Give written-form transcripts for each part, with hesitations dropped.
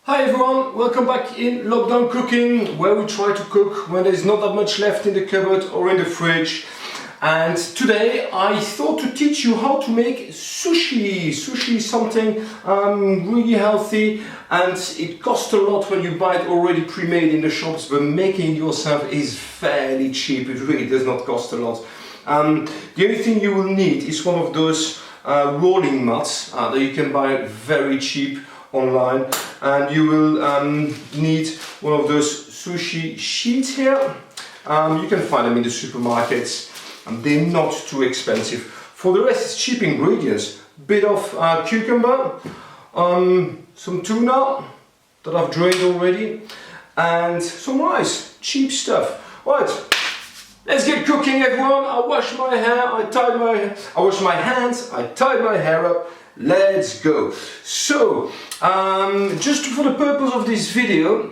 Hi everyone, welcome back in Lockdown Cooking, where we try to cook when there's not that much left in the cupboard or in the fridge. And today I thought to teach you how to make sushi. Sushi is something really healthy, and it costs a lot when you buy it already pre-made in the shops, but making it yourself is fairly cheap. It really does not cost a lot. The only thing you will need is one of those rolling mats that you can buy very cheap online, and you will need one of those sushi sheets here. You can find them in the supermarkets, and they're not too expensive. For the rest, it's cheap ingredients: bit of cucumber, some tuna that I've drained already, and some rice. Cheap stuff. Right, let's get cooking, everyone. I washed my hair, I washed my hands, I tied my hair up. Let's go. So, just for the purpose of this video,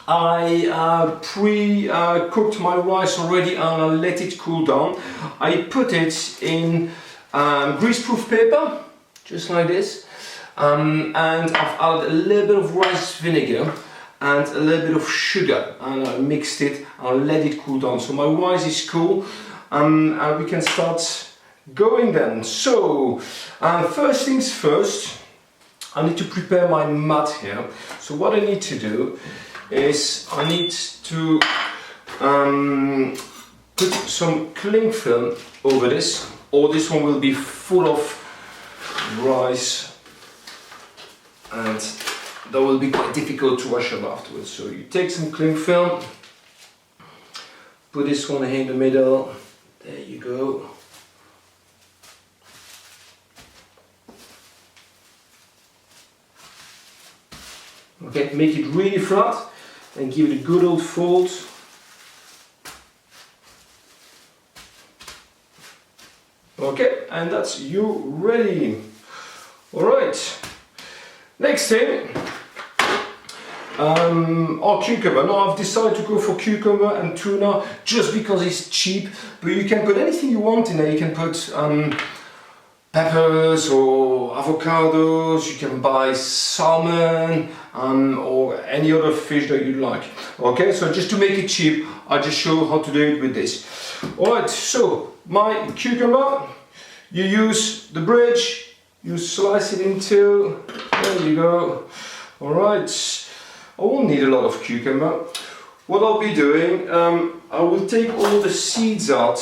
I pre-cooked my rice already and I let it cool down. I put it in greaseproof paper, just like this, and I've added a little bit of rice vinegar and a little bit of sugar, and I mixed it and let it cool down. So my rice is cool, and we can start going then. So first things first, I need to prepare my mat here. So what I need to do is I need to put some cling film over this, or this one will be full of rice and that will be quite difficult to wash up afterwards. So you take some cling film, put this one here in the middle, there you go. Okay, make it really flat and give it a good old fold. Okay, and that's you ready. Alright, next thing, our cucumber. Now I've decided to go for cucumber and tuna just because it's cheap, but you can put anything you want in there. You can put peppers or avocados, you can buy salmon or any other fish that you like. Okay, so just to make it cheap, I just show how to do it with this. Alright, so my cucumber, you use the bridge, you slice it in two, there you go. Alright, I won't need a lot of cucumber. What I'll be doing, I will take all the seeds out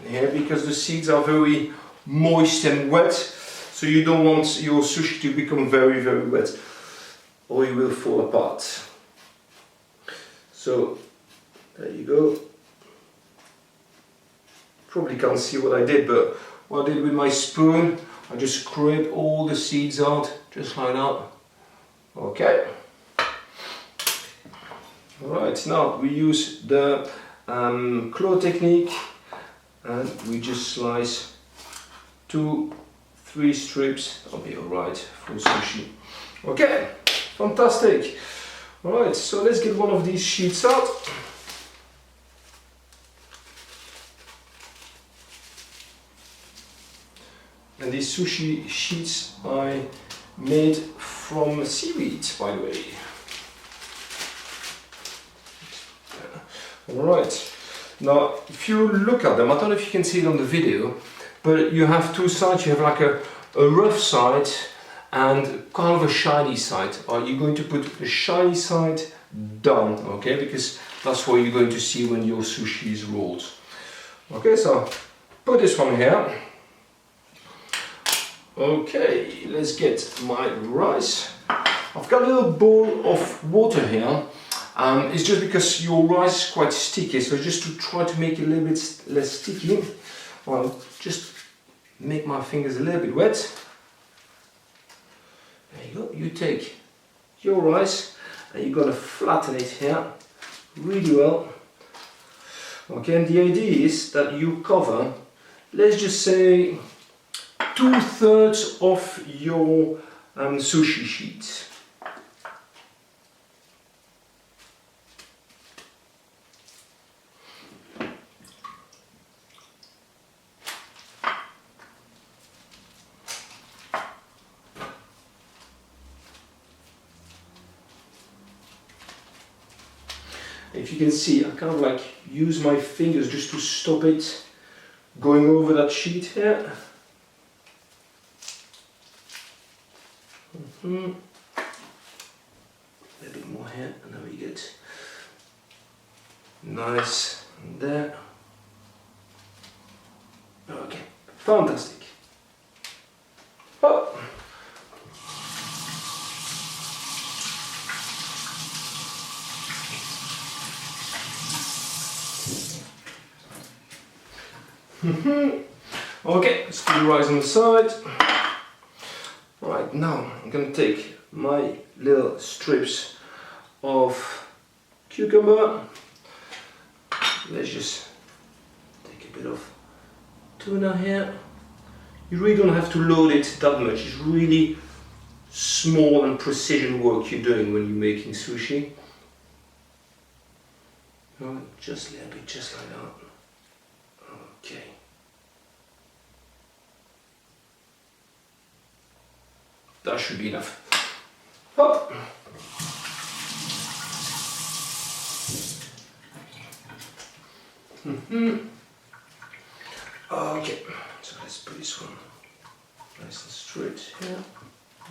here because the seeds are very moist and wet, so you don't want your sushi to become very wet or you will fall apart. So there you go. Probably can't see what I did, but what I did with my spoon, I just scrape all the seeds out just like that. Okay. Alright, now we use the claw technique and we just slice 2-3 strips. That'll be alright for sushi. Okay, fantastic. Alright, so let's get one of these sheets out. And these sushi sheets I made from seaweed, by the way. Alright, now if you look at them, I don't know if you can see it on the video, but you have two sides. You have like a rough side and kind of a shiny side. You're going to put the shiny side down, okay, because that's what you're going to see when your sushi is rolled. Okay, so put this one here. Okay, let's get my rice. I've got a little bowl of water here. It's just because your rice is quite sticky, so just to try to make it a little bit less sticky, I'll just make my fingers a little bit wet. There you go. You take your rice and you're going to flatten it here really well. Okay, and the idea is that you cover, let's just say, 2/3 of your sushi sheet. If you can see, I kind of like use my fingers just to stop it going over that sheet here. A little bit more here, and there we get nice there. Okay, fantastic. Oh. Okay, let's put the rice on the side. Right, now I'm going to take my little strips of cucumber. Let's just take a bit of tuna here. You really don't have to load it that much. It's really small and precision work you're doing when you're making sushi. Just a little bit, just like that. Okay. That should be enough. Hop. Okay, so let's put this one nice and straight here.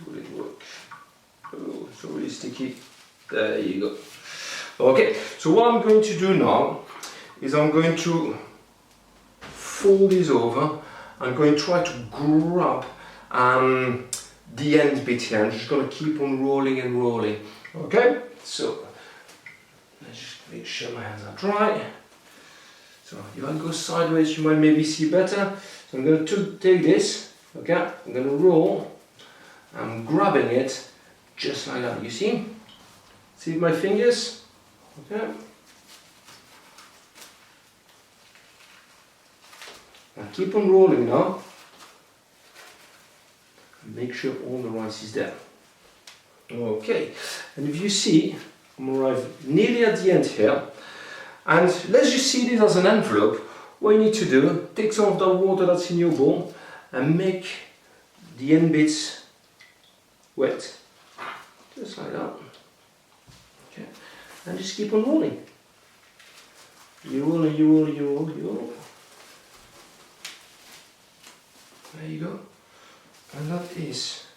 Will it work? Oh, it's really sticky. There you go. Okay, so what I'm going to do now is I'm going to fold this over. I'm going to try to grab the end bit here. I'm just going to keep on rolling and rolling. Okay, so let's just make sure my hands are dry. So if I go sideways, you might maybe see better. So I'm going to take this. Okay, I'm going to roll. I'm grabbing it just like that. You see? See my fingers? Okay. Now keep on rolling now. Make sure all the rice is there. Okay, and if you see, I'm arriving nearly at the end here, and let's just see this as an envelope. What you need to do, take some of that water that's in your bowl and make the end bits wet, just like that. Okay, and just keep on rolling. You roll, you roll, you roll, you roll. There you go. And that is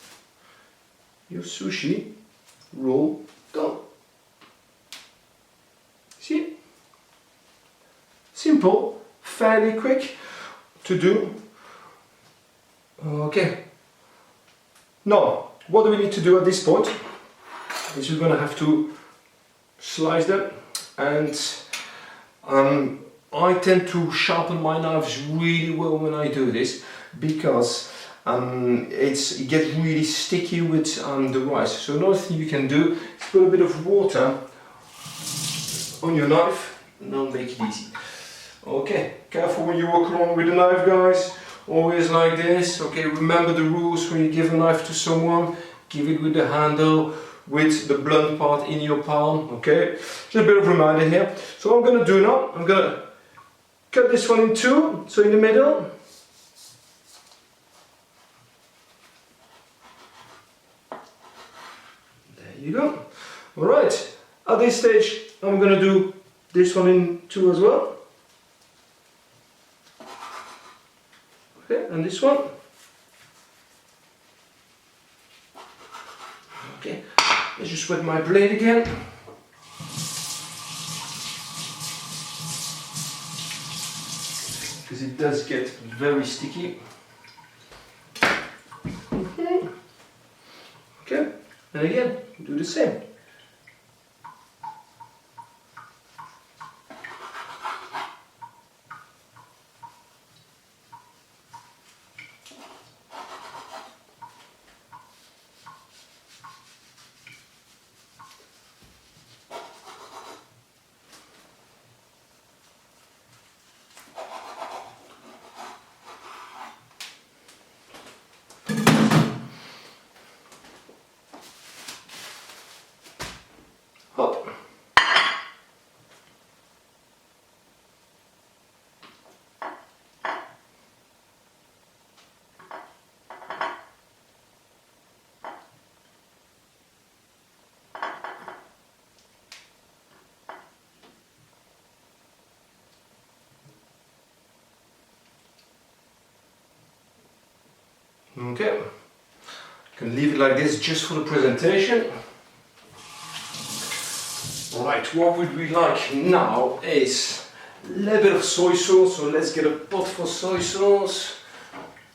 your sushi roll done. See? Simple, fairly quick to do. Okay. Now, what do we need to do at this point? Is we're going to have to slice them, and I tend to sharpen my knives really well when I do this, because it gets really sticky with the rice. So another thing you can do is put a bit of water on your knife and that'll make it easy. Okay, careful when you walk along with the knife, guys. Always like this. Okay, remember the rules when you give a knife to someone. Give it with the handle, with the blunt part in your palm. Okay, just a bit of reminder here. So what I'm going to do now, I'm going to cut this one in two, so in the middle. You go. Alright, at this stage I'm going to do this one in two as well. Okay, and this one. Okay, let's just wet my blade again. Because it does get very sticky. Okay, and again, do the same. Okay, you can leave it like this just for the presentation. Right, what would we like now is a little bit of soy sauce, so let's get a pot for soy sauce.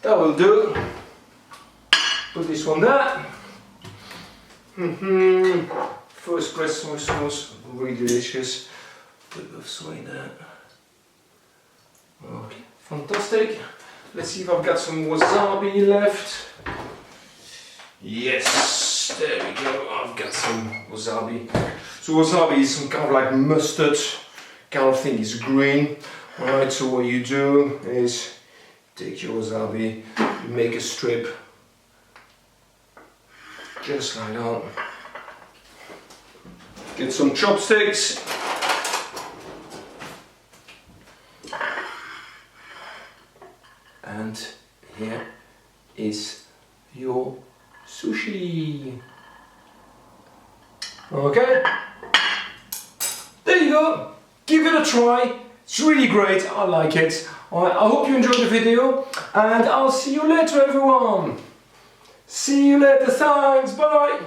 That will do. Put this one there. First press soy sauce, really delicious. Put a bit of soy there. Okay, fantastic. Let's see if I've got some wasabi left. Yes, there we go. I've got some wasabi. So wasabi is some kind of like mustard kind of thing. It's green. Alright, so what you do is take your wasabi, you make a strip just like that. Get some chopsticks. And here is your sushi. Okay, there you go. Give it a try. It's really great. I like it. Alright, I hope you enjoyed the video, and I'll see you later, everyone. See you later. Thanks. Bye.